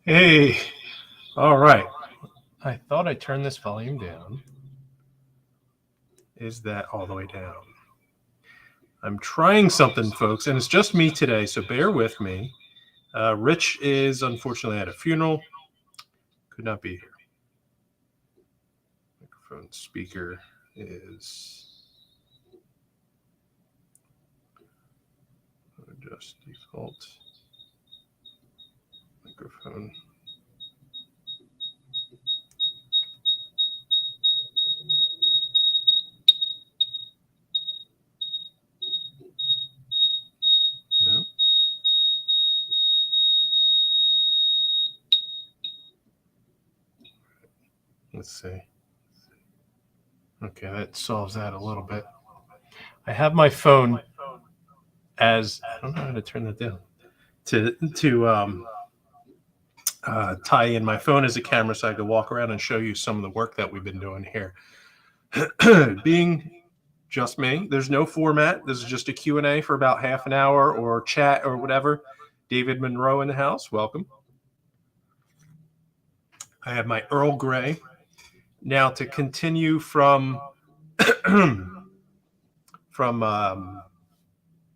Hey, all right. I thought I turned this volume down. Is that all the way down? I'm trying something, folks, and it's just me today, so bear with me. Rich is unfortunately at a funeral, could not be here. Microphone speaker is just default microphone. No. Let's see. Okay, that solves that a little bit. I have my phone as I don't know how to turn that down to tie in my phone as a camera so I could walk around and show you some of the work that we've been doing here. Being just me, there's no format. This is just a Q&A for about half an hour or chat or whatever. David Monroe in the house, welcome. I have my Earl Grey. Now to continue from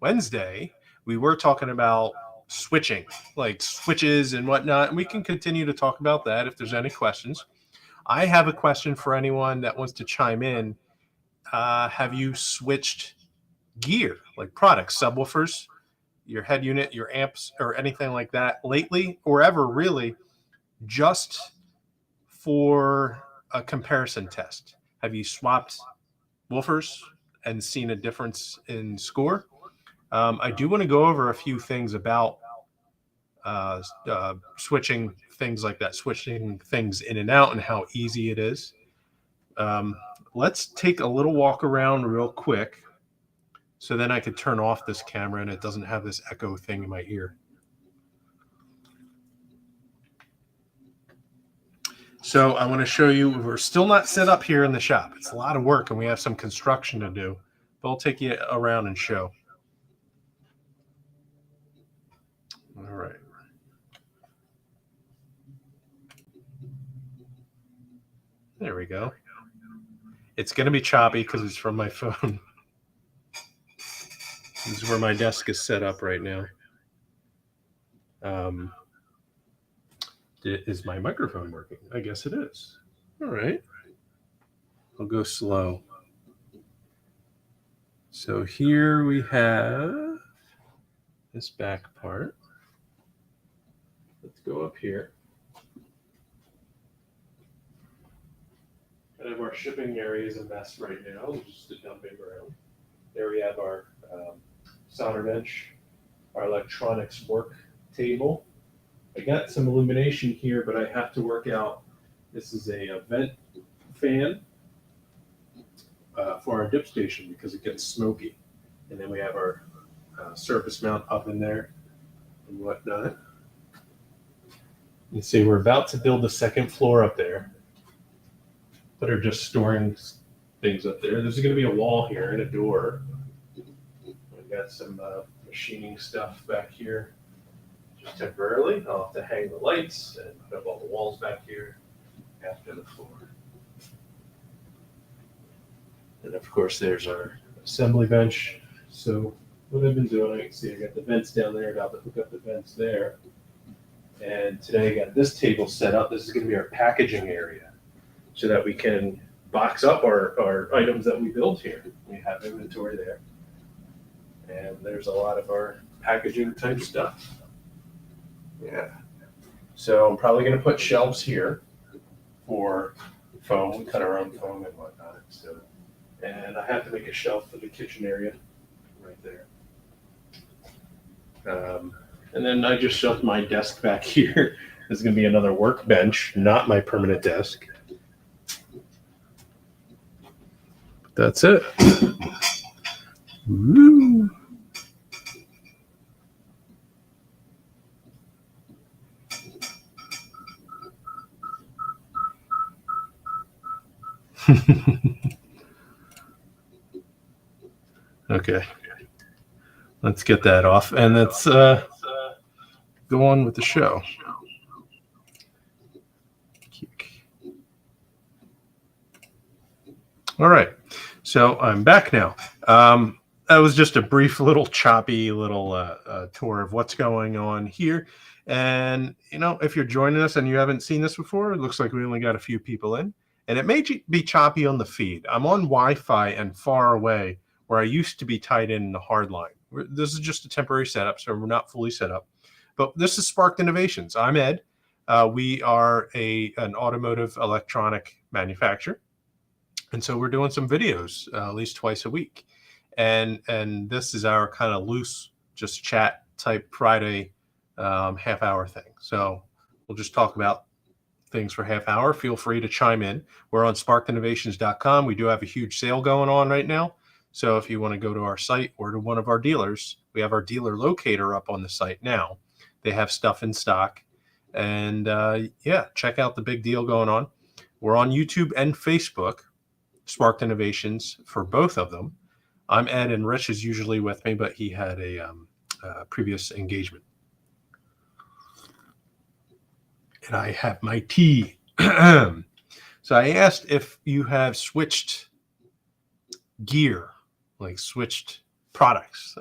Wednesday, we were talking about switching, like switches and whatnot, and we can continue to talk about that if there's any questions. I have a question for anyone that wants to chime in. Have you switched gear, like products, subwoofers, your head unit, your amps, or anything like that lately, or ever really, just for a comparison test? Have you swapped woofers and seen a difference in score? I do want to go over a few things about switching things like that, switching things in and out, and how easy it is. Let's take a little walk around real quick, so then I could turn off this camera and it doesn't have this echo thing in my ear. So I want to show you, we're still not set up here in the shop. It's a lot of work and we have some construction to do, but I'll take you around and show. All right. There we go. It's going to be choppy because it's from my phone. This is where my desk is set up right now. Is my microphone working? I guess it is. All right. I'll go slow. So here we have this back part. Let's go up here. Kind of our shipping area is a mess right now, just a dumping ground. There we have our solder bench, our electronics work table. I got some illumination here, but I have to work out. This is a vent fan for our dip station because it gets smoky. And then we have our surface mount oven there and whatnot. You see, we're about to build the second floor up there, but are just storing things up there. There's going to be a wall here and a door. I've got some machining stuff back here. Just temporarily, I'll have to hang the lights and put up all the walls back here after the floor. And of course, there's our assembly bench. So what I've been doing, I can see I got the vents down there, about to hook up the vents there. And today I got this table set up. This is going to be our packaging area so that we can box up our items that we build here. We have inventory there. And there's a lot of our packaging type stuff. Yeah. So I'm probably going to put shelves here for foam. We cut our own foam and whatnot. So, and I have to make a shelf for the kitchen area right there. And then I just shoved my desk back here. This is going to be another workbench, not my permanent desk. But that's it. Woo. Okay, let's get that off and let's go on with the show. All right, so I'm back now. That was just a brief little choppy little tour of what's going on here. And, if you're joining us and you haven't seen this before, it looks like we only got a few people in. And it may be choppy on the feed. I'm on Wi-Fi and far away where I used to be tied in the hard line. This is just a temporary setup, so we're not fully set up. But this is Sparked Innovations. I'm Ed. We are an automotive electronic manufacturer. And so we're doing some videos at least twice a week. And this is our kind of loose, just chat type Friday half hour thing. So we'll just talk about things for half hour. Feel free to chime in. We're on sparkedinnovations.com. We do have a huge sale going on right now. So if you want to go to our site or to one of our dealers, we have our dealer locator up on the site now. They have stuff in stock. And check out the big deal going on. We're on YouTube and Facebook, Sparked Innovations for both of them. I'm Ed, and Rich is usually with me, but he had a previous engagement. And I have my tea. So I asked if you have switched gear, like switched products,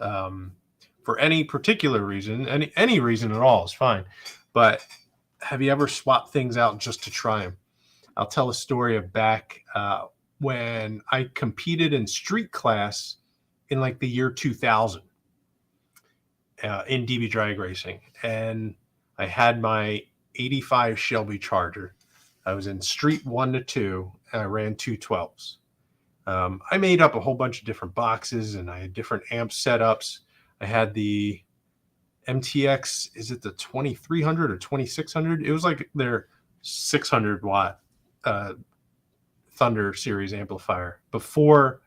for any particular reason. Any reason at all is fine. But have you ever swapped things out just to try them? I'll tell a story of back when I competed in street class in like the year 2000 in DB drag racing. And I had my 85 Shelby Charger. I was in street 1 to 2 and I ran 212s. I made up a whole bunch of different boxes and I had different amp setups. I had the MTX, is it the 2300 or 2600? It was like their 600 watt Thunder series amplifier before.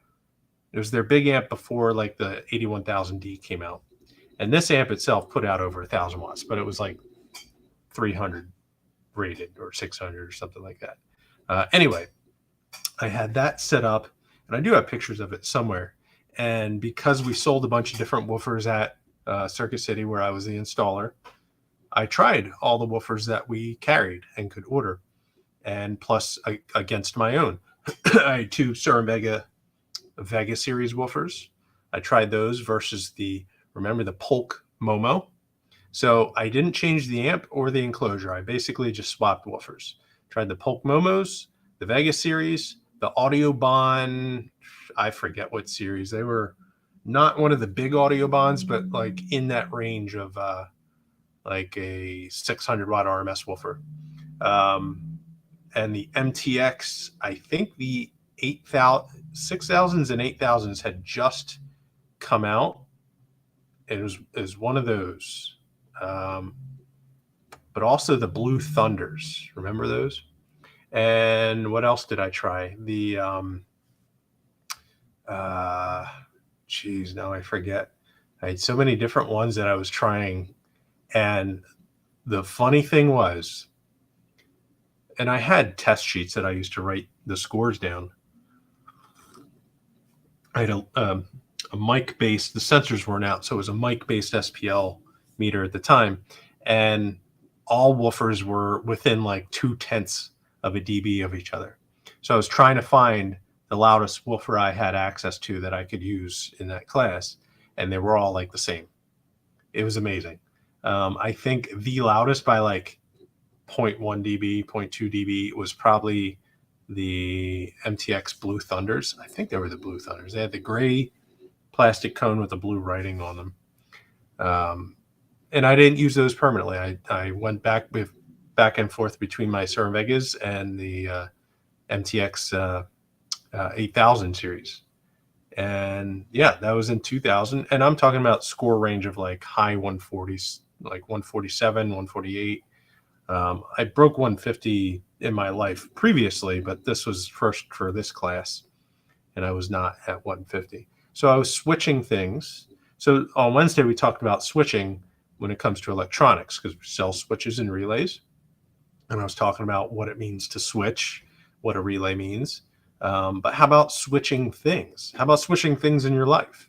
It was their big amp before like the 81000D came out. And this amp itself put out over 1,000 watts, but it was like 300 rated or 600 or something like that. Anyway, I had that set up and I do have pictures of it somewhere. And because we sold a bunch of different woofers at Circuit City where I was the installer, I tried all the woofers that we carried and could order. And plus against my own. I had 2 Sur Vega series woofers. I tried those versus remember the Polk Momo. So I didn't change the amp or the enclosure. I basically just swapped woofers. Tried the Polk Momos, the Vega series, the Audiobahn, I forget what series. They were not one of the big Audiobahns, but like in that range of like a 600 watt RMS woofer. And the MTX, I think the 6000s and 8000s had just come out. It was one of those. But also the Blue Thunders. Remember those? And what else did I try? The now I forget. I had so many different ones that I was trying. And the funny thing was, and I had test sheets that I used to write the scores down. I had a mic-based, the sensors weren't out, so it was a mic-based SPL meter at the time. And all woofers were within like 0.2 of a dB of each other. So I was trying to find the loudest woofer I had access to that I could use in that class. And they were all like the same. It was amazing. I think the loudest by like 0.1 dB, 0.2 dB was probably the MTX Blue Thunders. I think they were the Blue Thunders. They had the gray plastic cone with the blue writing on them. And I didn't use those permanently. I went back and forth between my Sur Vegas and the MTX 8000 series. And yeah, that was in 2000. And I'm talking about score range of like high 140s, like 147, 148. I broke 150 in my life previously, but this was first for this class, and I was not at 150. So I was switching things. So on Wednesday, we talked about switching when it comes to electronics because we sell switches and relays. And I was talking about what it means to switch, what a relay means. But how about switching things? How about switching things in your life?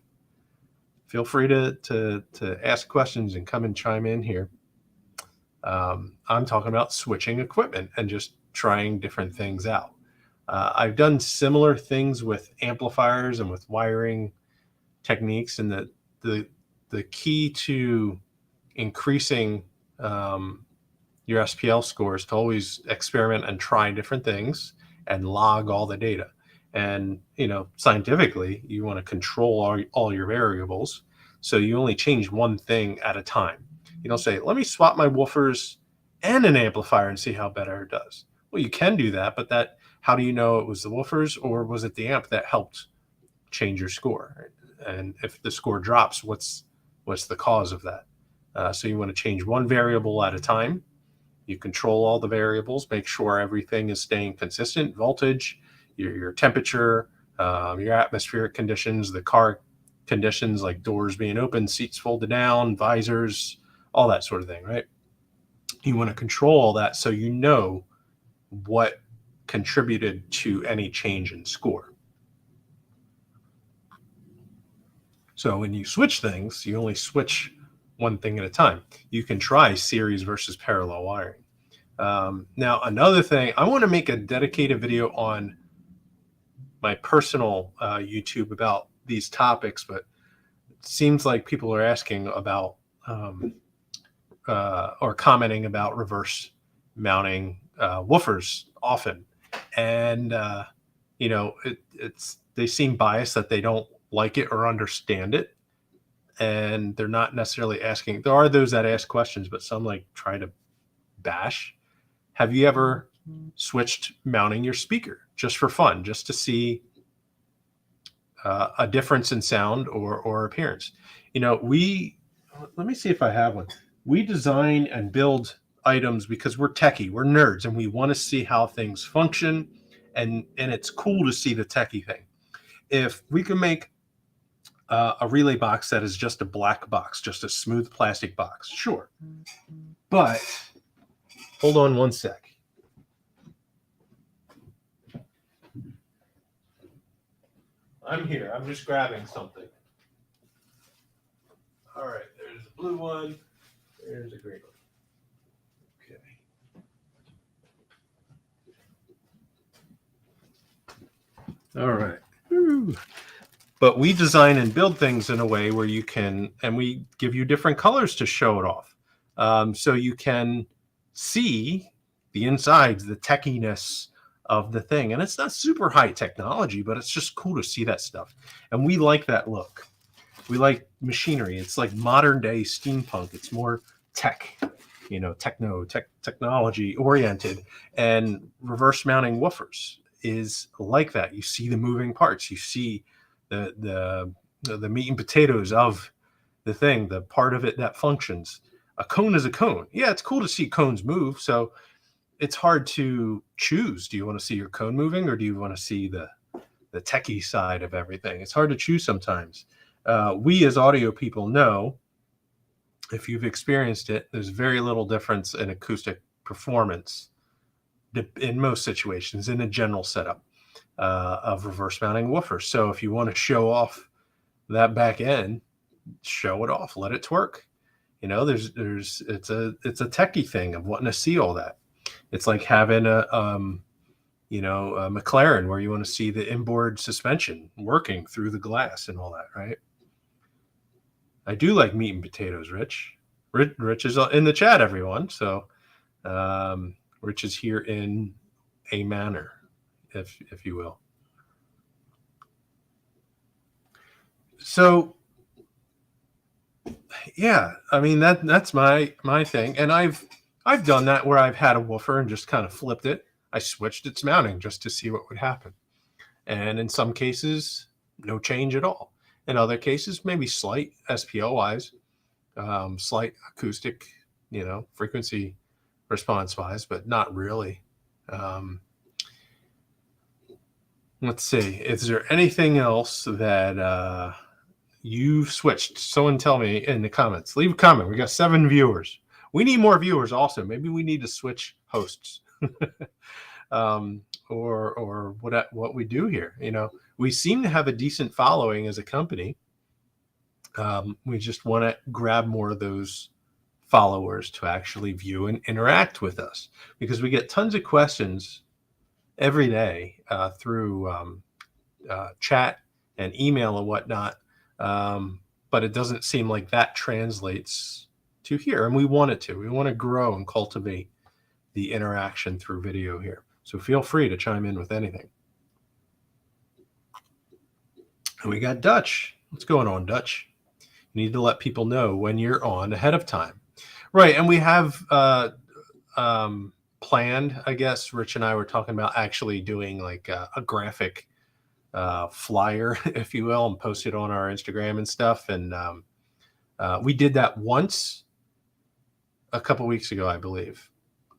Feel free to ask questions and come and chime in here. I'm talking about switching equipment and just trying different things out. I've done similar things with amplifiers and with wiring techniques, and the key to increasing your SPL score is to always experiment and try different things and log all the data. And scientifically, you want to control all your variables, so you only change one thing at a time. You don't say, let me swap my woofers and an amplifier and see how better it does. Well, you can do that, but how do you know it was the woofers or was it the amp that helped change your score? And if the score drops, what's the cause of that? So you want to change one variable at a time. You control all the variables, make sure everything is staying consistent: voltage, your temperature, your atmospheric conditions, the car conditions like doors being open, seats folded down, visors, all that sort of thing, right? You want to control all that so you know what contributed to any change in score. So when you switch things, you only switch one thing at a time. You can try series versus parallel wiring. Now, another thing, I want to make a dedicated video on my personal YouTube about these topics, but it seems like people are asking about or commenting about reverse mounting woofers often. And, they seem biased that they don't like it or understand it. And they're not necessarily asking. There are those that ask questions, but some try to bash. Have you ever switched mounting your speaker just for fun, just to see a difference in sound or appearance? Let me see if I have one. We design and build items because we're techie, we're nerds, and we want to see how things function. And it's cool to see the techie thing. If we can make a relay box that is just a black box, just a smooth plastic box, sure. But hold on one sec. I'm here. I'm just grabbing something. All right. There's a blue one. There's a green one. Okay. All right. Woo. But we design and build things in a way where you can, and we give you different colors to show it off. So you can see the insides, the techiness of the thing. And it's not super high technology, but it's just cool to see that stuff. And we like that look. We like machinery. It's like modern day steampunk. It's more tech, technology oriented. And reverse mounting woofers is like that. You see the moving parts. You see the meat and potatoes of the thing, the part of it that functions. A cone is a cone. Yeah, it's cool to see cones move. So it's hard to choose. Do you want to see your cone moving, or do you want to see the techie side of everything? It's hard to choose sometimes. We as audio people know, if you've experienced it, there's very little difference in acoustic performance in most situations in a general setup of reverse mounting woofers. So if you want to show off that back end, show it off, let it twerk. It's a techie thing of wanting to see all that. It's like having a McLaren where you want to see the inboard suspension working through the glass and all that, right? I do like meat and potatoes, Rich. Rich is in the chat, everyone. So Rich is here in a manner, if you will. So yeah, I mean that's my thing, and I've done that where I've had a woofer and just kind of flipped it. I switched its mounting just to see what would happen, and in some cases, no change at all. In other cases, maybe slight SPL wise, slight acoustic, frequency response wise, but not really. Let's see. Is there anything else that you've switched? Someone tell me in the comments. Leave a comment. We got 7 viewers. We need more viewers also. Maybe we need to switch hosts. Or what we do here. We seem to have a decent following as a company. We just want to grab more of those followers to actually view and interact with us, because we get tons of questions every day through chat and email and whatnot. But it doesn't seem like that translates to here. And we want it to. We want to grow and cultivate the interaction through video here. So feel free to chime in with anything. And we got Dutch. What's going on, Dutch? You need to let people know when you're on ahead of time. Right. And we have planned, I guess, Rich and I were talking about actually doing like a graphic flyer, if you will, and post it on our Instagram and stuff. And we did that once a couple weeks ago, I believe,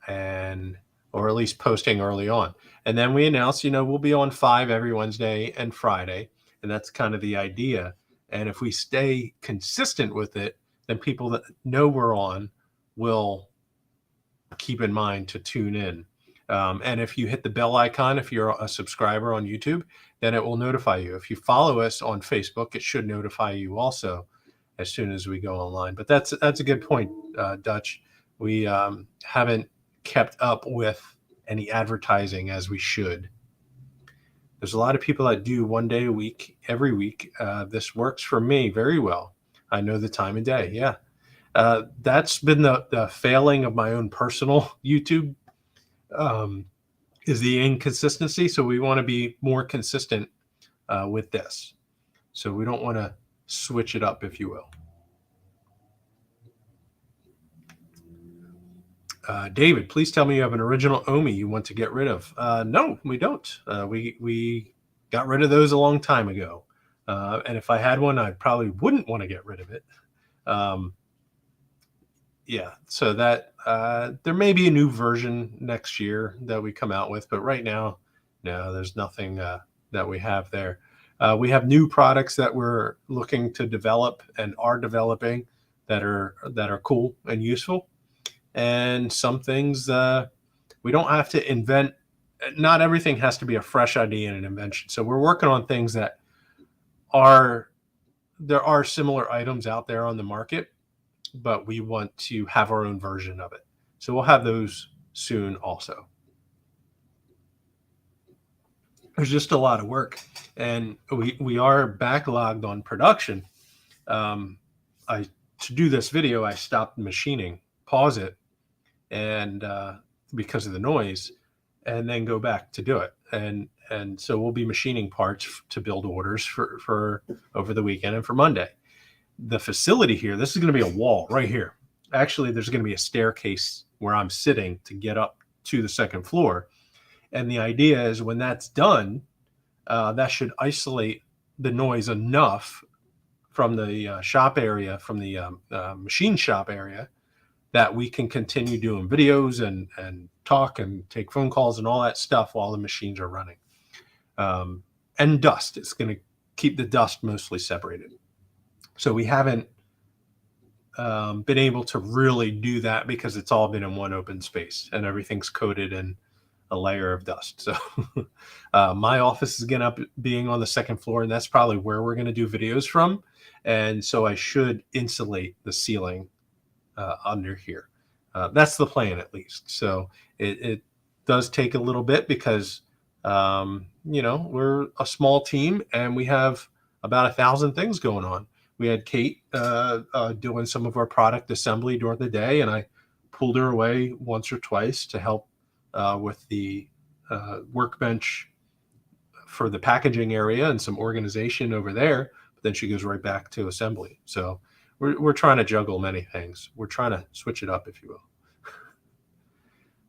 or at least posting early on. And then we announced, we'll be on 5 every Wednesday and Friday. And that's kind of the idea. And if we stay consistent with it, then people that know we're on will keep in mind to tune in. And if you hit the bell icon, if you're a subscriber on YouTube, then it will notify you. If you follow us on Facebook, it should notify you also as soon as we go online. But that's a good point, Dutch. We haven't kept up with any advertising as we should. There's a lot of people that do 1 day a week, every week. This works for me very well. I know the time of day. Yeah. That's been the failing of my own personal YouTube, is the inconsistency. So we want to be more consistent with this. So we don't want to switch it up, if you will. David, please tell me you have an original Omi you want to get rid of. No, we don't. We got rid of those a long time ago. And if I had one, I probably wouldn't want to get rid of it. Yeah, so that there may be a new version next year that we come out with, but right now, no, there's nothing that we have there. We have new products that we're looking to develop and are developing that are cool and useful. And some things we don't have to invent. Not everything has to be a fresh idea and an invention. So we're working on things that there are similar items out there on the market, but we want to have our own version of it. So we'll have those soon also. There's just a lot of work, and we are backlogged on production. To do this video, I stopped machining, pause it, and because of the noise, and then go back to do it. And so we'll be machining parts to build orders for over the weekend and for Monday. The facility here, this is going to be a wall right here. Actually, there's going to be a staircase where I'm sitting to get up to the second floor. And the idea is when that's done, that should isolate the noise enough from the shop area, from the machine shop area, that we can continue doing videos and talk and take phone calls and all that stuff while the machines are running. And dust, it's going to keep the dust mostly separated. So we haven't been able to really do that because it's all been in one open space and everything's coated in a layer of dust. So my office is going to being on the second floor, and that's probably where we're going to do videos from. And so I should insulate the ceiling under here. That's the plan, at least. So it does take a little bit because, we're a small team and we have about 1,000 things going on. We had Kate doing some of our product assembly during the day, and I pulled her away once or twice to help with the workbench for the packaging area and some organization over there. But then she goes right back to assembly. So we're trying to juggle many things. We're trying to switch it up, if you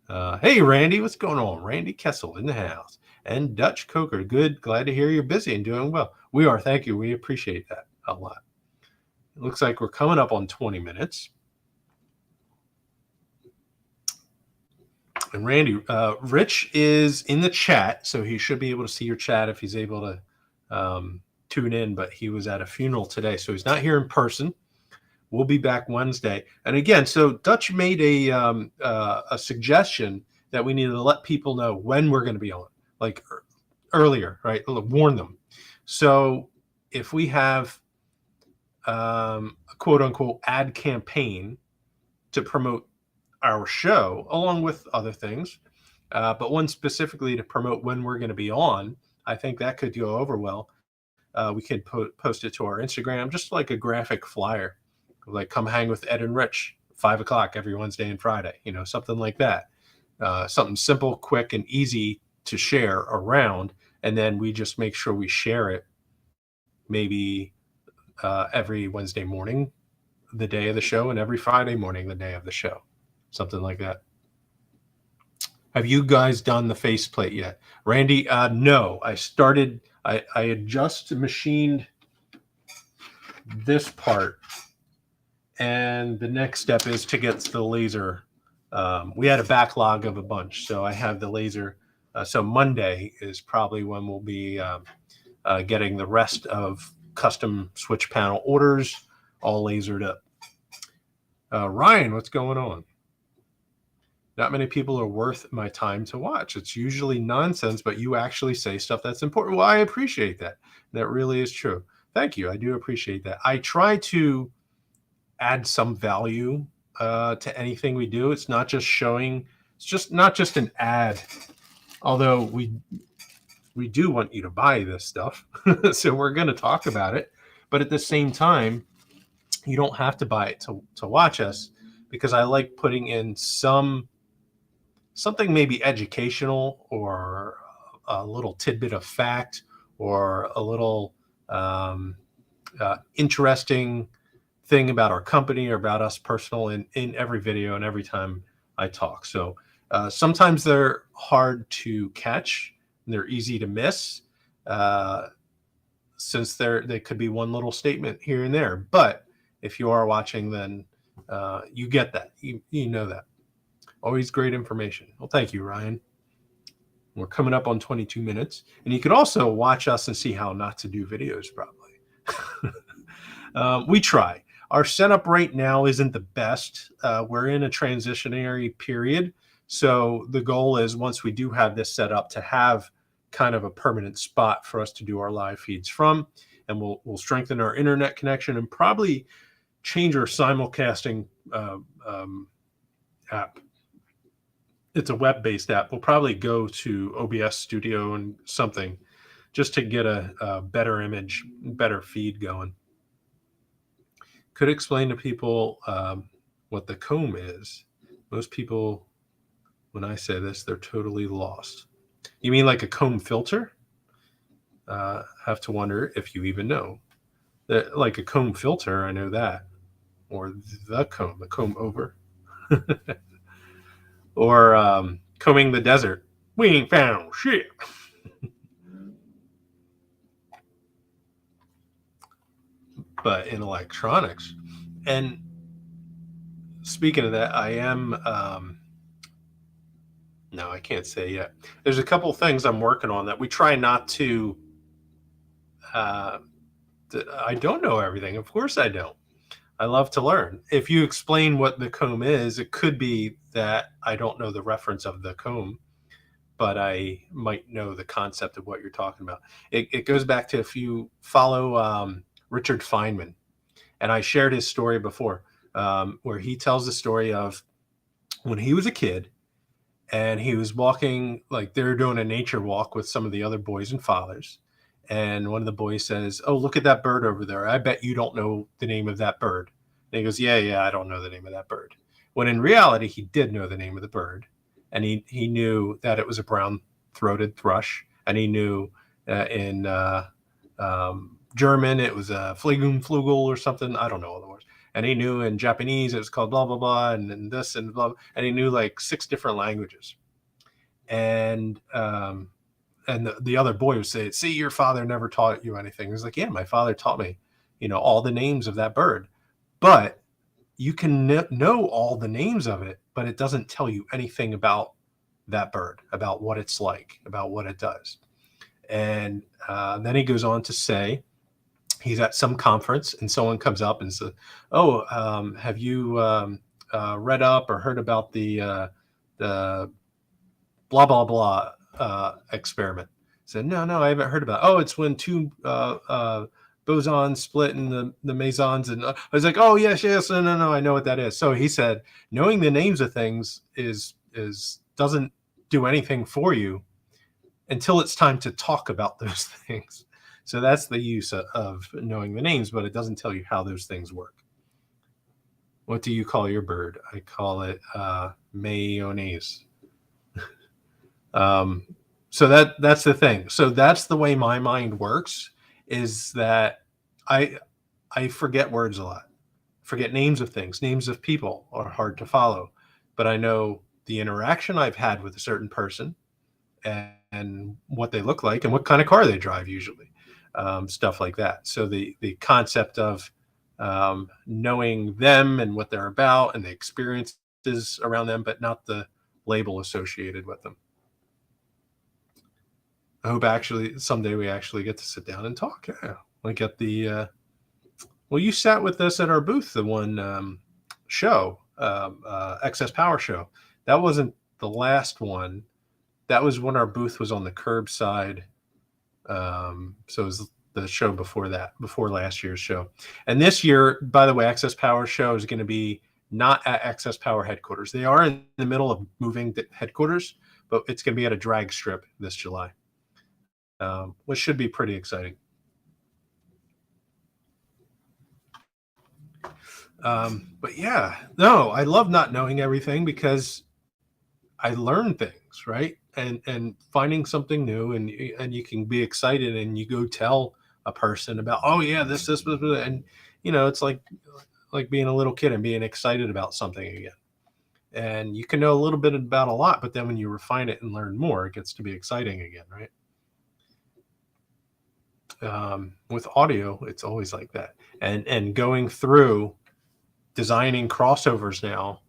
will. Hey, Randy, what's going on? Randy Kessel in the house. And Dutch Coker, good. Glad to hear you're busy and doing well. We are. Thank you. We appreciate that a lot. It looks like we're coming up on 20 minutes. And Randy, Rich is in the chat, so he should be able to see your chat if he's able to tune in, but he was at a funeral today, so he's not here in person. We'll be back Wednesday. And again, so Dutch made a suggestion that we need to let people know when we're going to be on, like earlier, right? Warn them. So if we have a quote unquote ad campaign to promote our show, along with other things, but one specifically to promote when we're going to be on. I think that could go over well. We could post it to our Instagram, just like a graphic flyer, like come hang with Ed and Rich, 5 o'clock every Wednesday and Friday, something like that. Something simple, quick, and easy to share around. And then we just make sure we share it maybe every Wednesday morning, the day of the show, and every Friday morning, the day of the show. Something like that. Have you guys done the faceplate yet? Randy, no. I had just machined this part, and the next step is to get the laser. We had a backlog of a bunch, so I have the laser. So Monday is probably when we'll be getting the rest of custom switch panel orders all lasered up. Ryan, what's going on? Not many people are worth my time to watch. It's usually nonsense, but you actually say stuff that's important. Well, I appreciate that. That really is true. Thank you. I do appreciate that. I try to add some value to anything we do. It's not just showing. It's just not just an ad. Although we do want you to buy this stuff, so we're going to talk about it. But at the same time, you don't have to buy it to watch us, because I like putting in something maybe educational, or a little tidbit of fact, or a little interesting thing about our company or about us personal in every video and every time I talk. So sometimes they're hard to catch and they're easy to miss, since they could be one little statement here and there. But if you are watching, then you get that. You know that. Always great information. Well, thank you, Ryan. We're coming up on 22 minutes. And you could also watch us and see how not to do videos properly. We try. Our setup right now isn't the best. We're in a transitionary period. So the goal is, once we do have this set up, to have kind of a permanent spot for us to do our live feeds from. And we'll strengthen our internet connection and probably change our simulcasting app. It's a web-based app. We'll probably go to OBS Studio and something, just to get a better image, better feed going. Could explain to people what the comb is. Most people, when I say this, they're totally lost. You mean like a comb filter? Have to wonder if you even know. Like a comb filter, I know that. Or the comb over. Or combing the desert. We ain't found shit. But in electronics. And speaking of that, I am, no, I can't say yet. There's a couple things I'm working on that we try not to, I don't know everything. Of course I don't. I love to learn. If you explain what the comb is, it could be that I don't know the reference of the comb, but I might know the concept of what you're talking about. It goes back to, if you follow Richard Feynman, and I shared his story before, where he tells the story of when he was a kid and he was walking, like they're doing a nature walk with some of the other boys and fathers. And one of the boys says, "Oh, look at that bird over there. I bet you don't know the name of that bird." And he goes, Yeah, I don't know the name of that bird. When in reality, he did know the name of the bird. And he knew that it was a brown-throated thrush. And he knew in German, it was a Flügel or something. I don't know all the words. And he knew in Japanese, it was called blah, blah, blah, and this and blah. And he knew like 6 different languages. And the other boy would say, "See, your father never taught you anything." He was like, "Yeah, my father taught me, all the names of that bird." But you can know all the names of it, but it doesn't tell you anything about that bird, about what it's like, about what it does. And then he goes on to say, he's at some conference and someone comes up and says, "Oh, have you read up or heard about the blah, blah, blah experiment?" I said, no, I haven't heard about it. "Oh, it's when two boson split and the mesons, and I was like, oh yes, no, I know what that is. So he said, knowing the names of things is doesn't do anything for you until it's time to talk about those things. So that's the use of knowing the names, but it doesn't tell you how those things work. What do you call your bird? I call it mayonnaise. So that's the thing. So that's the way my mind works, is that I forget words a lot. Forget names of things. Names of people are hard to follow, but I know the interaction I've had with a certain person and what they look like and what kind of car they drive usually, stuff like that. So the concept of knowing them and what they're about and the experiences around them, but not the label associated with them. I hope actually someday we actually get to sit down and talk. Yeah, like at the well, you sat with us at our booth, the one show, Excess Power show. That wasn't the last one. That was when our booth was on the curbside. So it was the show before that, before last year's show. And this year, by the way, Access Power show is going to be not at Access Power headquarters. They are in the middle of moving the headquarters, but it's going to be at a drag strip this July, which should be pretty exciting. But yeah, no, I love not knowing everything because I learn things, right? And finding something new, and you can be excited, and you go tell a person about, oh yeah, this, and it's like being a little kid and being excited about something again. And you can know a little bit about a lot, but then when you refine it and learn more, it gets to be exciting again, right? With audio, it's always like that. And going through designing crossovers now,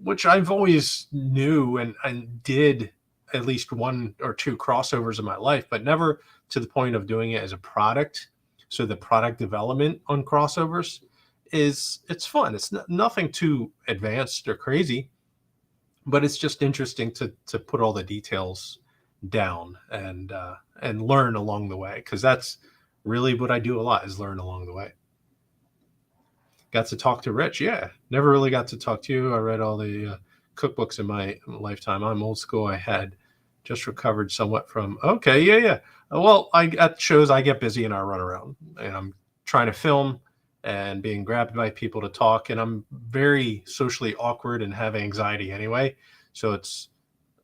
which I've always knew and did at least one or two crossovers in my life, but never to the point of doing it as a product. So the product development on crossovers it's fun. It's nothing too advanced or crazy, but it's just interesting to put all the details down and learn along the way, because that's really what I do a lot, is learn along the way. Got to talk to Rich. Yeah, never really got to talk to you. I read all the cookbooks in my lifetime. I'm old school. I had just recovered somewhat from. Okay, yeah. Well, at shows I get busy and I run around, and I'm trying to film and being grabbed by people to talk, and I'm very socially awkward and have anxiety anyway. So it's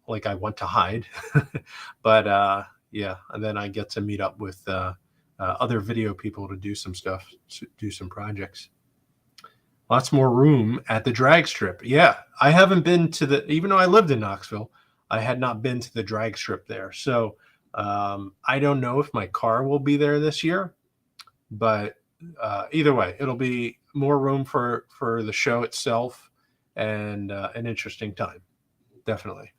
like I want to hide, but yeah, and then I get to meet up with other video people to do some stuff, do some projects. Lots more room at the drag strip. Yeah, I haven't been to even though I lived in Knoxville, I had not been to the drag strip there. So I don't know if my car will be there this year, but either way, it'll be more room for the show itself, and an interesting time, definitely.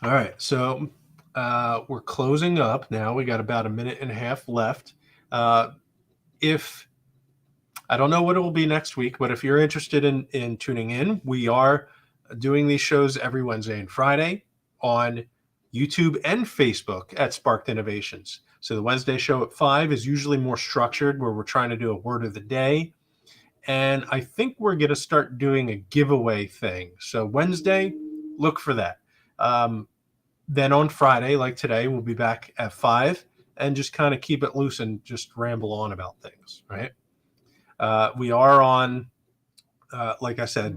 All right, so we're closing up now. We got about a minute and a half left. If I don't know what it will be next week, but if you're interested in tuning in, we are doing these shows every Wednesday and Friday on YouTube and Facebook at Sparked Innovations. So the Wednesday show at 5 is usually more structured, where we're trying to do a word of the day. And I think we're going to start doing a giveaway thing. So Wednesday, look for that. Then on Friday, like today, we'll be back at 5 and just kind of keep it loose and just ramble on about things, right? We are on, like I said,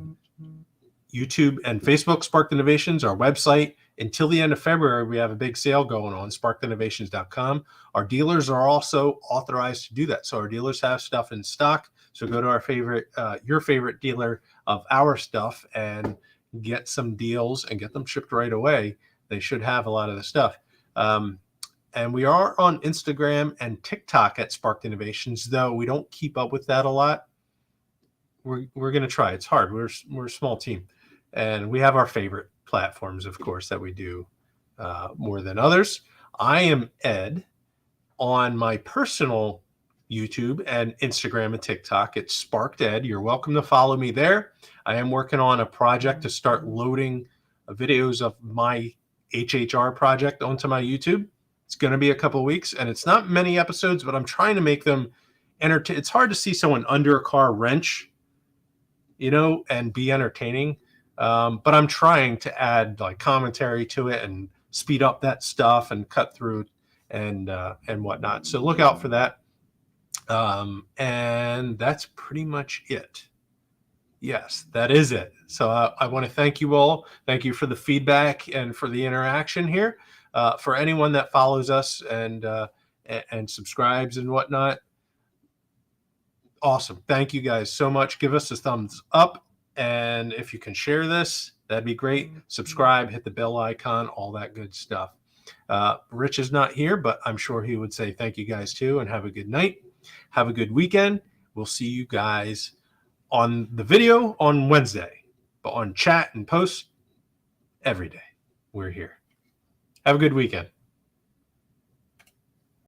YouTube and Facebook, Sparked Innovations, our website. Until the end of February, we have a big sale going on, sparkedinnovations.com. Our dealers are also authorized to do that. So our dealers have stuff in stock. So go to our your favorite dealer of our stuff and get some deals and get them shipped right away. They should have a lot of the stuff. And we are on Instagram and TikTok at Sparked Innovations, though we don't keep up with that a lot. We're going to try. It's hard. We're a small team, and we have our favorite platforms, of course, that we do more than others. I am Ed on my personal YouTube and Instagram and TikTok. It's Sparked Ed. You're welcome to follow me there. I am working on a project to start loading videos of my HHR project onto my YouTube. It's going to be a couple of weeks, and it's not many episodes, but I'm trying to make them entertaining. It's hard to see someone under a car wrench, and be entertaining. But I'm trying to add like commentary to it and speed up that stuff and cut through and whatnot. So look out for that. And that's pretty much it. Yes, that is it. So I want to thank you all. Thank you for the feedback and for the interaction here. For anyone that follows us and subscribes and whatnot, awesome. Thank you guys so much. Give us a thumbs up. And if you can share this, that'd be great. Subscribe, hit the bell icon, all that good stuff. Rich is not here, but I'm sure he would say thank you guys too, and have a good night. Have a good weekend. We'll see you guys on the video on Wednesday, but on chat and post every day. We're here. Have a good weekend.